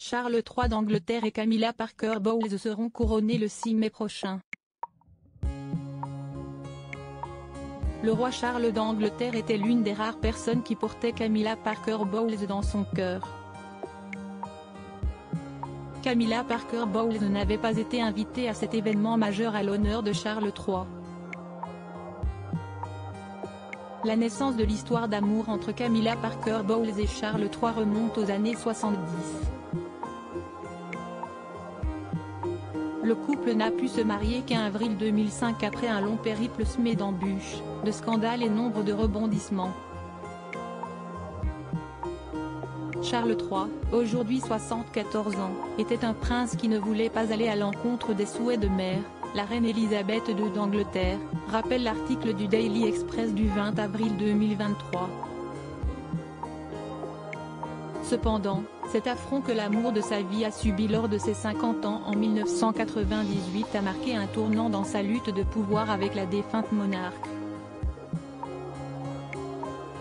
Charles III d'Angleterre et Camilla Parker Bowles seront couronnés le 6 mai prochain. Le roi Charles d'Angleterre était l'une des rares personnes qui portait Camilla Parker Bowles dans son cœur. Camilla Parker Bowles n'avait pas été invitée à cet événement majeur à l'honneur de Charles III. La naissance de l'histoire d'amour entre Camilla Parker Bowles et Charles III remonte aux années 70. Le couple n'a pu se marier qu'en avril 2005 après un long périple semé d'embûches, de scandales et nombre de rebondissements. Charles III, aujourd'hui 74 ans, était un prince qui ne voulait pas aller à l'encontre des souhaits de mère, la reine Elisabeth II d'Angleterre, rappelle l'article du Daily Express du 20 avril 2023. Cependant, cet affront que l'amour de sa vie a subi lors de ses 50 ans en 1998 a marqué un tournant dans sa lutte de pouvoir avec la défunte monarque.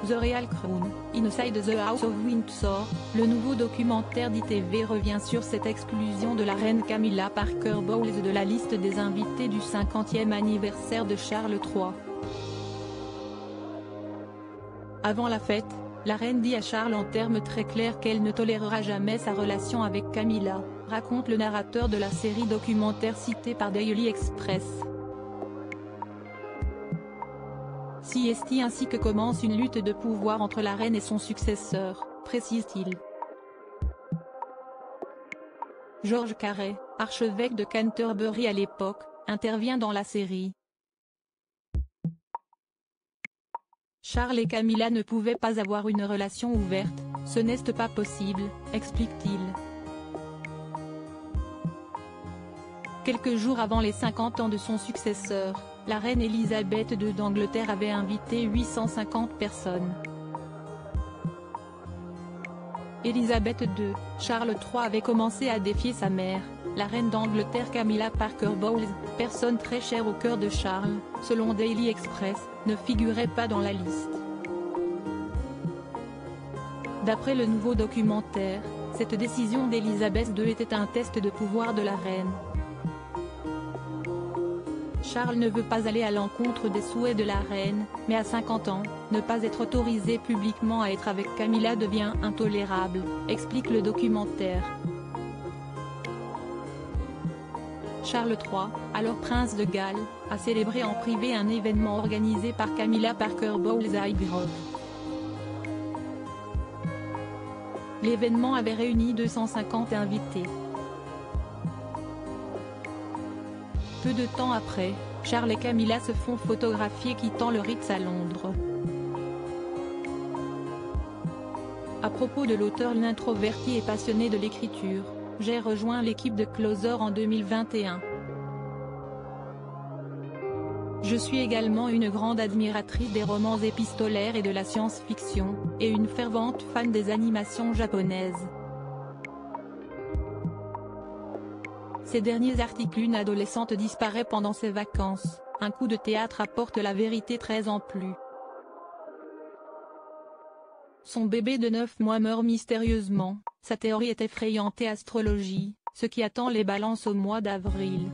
The Royal Crown, Inside the House of Windsor, le nouveau documentaire d'ITV revient sur cette exclusion de la reine Camilla Parker Bowles de la liste des invités du 50e anniversaire de Charles III. Avant la fête, la reine dit à Charles en termes très clairs qu'elle ne tolérera jamais sa relation avec Camilla, raconte le narrateur de la série documentaire citée par Daily Express. Ainsi que commence une lutte de pouvoir entre la reine et son successeur, précise-t-il. George Carey, archevêque de Canterbury à l'époque, intervient dans la série. Charles et Camilla ne pouvaient pas avoir une relation ouverte, ce n'est pas possible, explique-t-il. Quelques jours avant les 50 ans de son successeur, la reine Elisabeth II d'Angleterre avait invité 850 personnes. Elisabeth II, Charles III avait commencé à défier sa mère, la reine d'Angleterre Camilla Parker Bowles, personne très chère au cœur de Charles, selon Daily Express, ne figurait pas dans la liste. D'après le nouveau documentaire, cette décision d'Elisabeth II était un test de pouvoir de la reine. Charles ne veut pas aller à l'encontre des souhaits de la reine, mais à 50 ans, ne pas être autorisé publiquement à être avec Camilla devient intolérable, explique le documentaire. Charles III, alors prince de Galles, a célébré en privé un événement organisé par Camilla Parker Bowles à Highgrove. L'événement avait réuni 250 invités. Peu de temps après, Charles et Camilla se font photographier quittant le Ritz à Londres. À propos de l'auteur l'introverti et passionné de l'écriture, j'ai rejoint l'équipe de Closer en 2021. Je suis également une grande admiratrice des romans épistolaires et de la science-fiction, et une fervente fan des animations japonaises. Ces derniers articles une adolescente disparaît pendant ses vacances, un coup de théâtre apporte la vérité 13 ans plus. Son bébé de 9 mois meurt mystérieusement, sa théorie est effrayante et astrologie, ce qui attend les balances au mois d'avril.